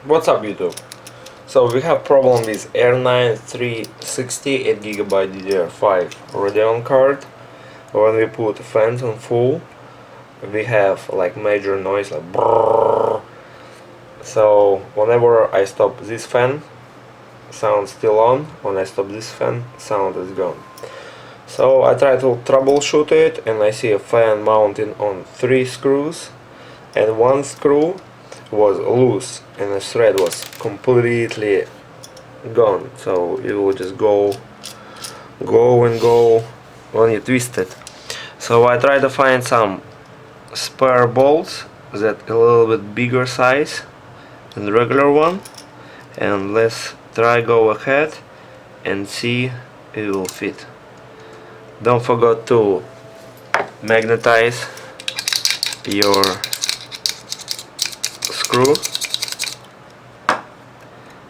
What's up, YouTube? So we have problem with R9 360 8GB DDR5 Radeon card. When we put fans on full, we have like major noise like brrrr. So whenever I stop this fan, sound still on. When I stop this fan, sound is gone. So I try to troubleshoot it, and I see a fan mounted on 3 screws, and one screw was loose and the thread was completely gone, so it will just go and go when you twist it. So I try to find some spare bolts that a little bit bigger size than the regular one, and let's try go ahead and see if it will fit. Don't forget to magnetize your screw,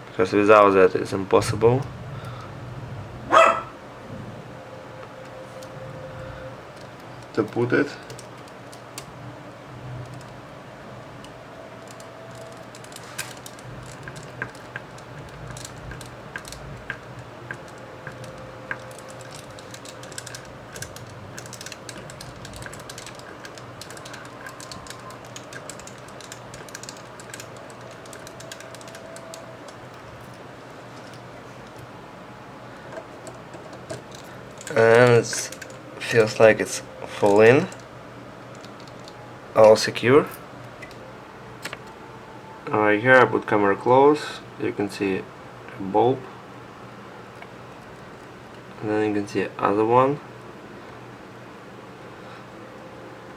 because without that it's impossible. To put it. And it feels like it's full in, all secure. Right here I put camera close, you can see a bulb, and then you can see other one.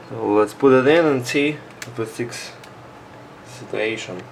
So let's put it in and see if it fits situation.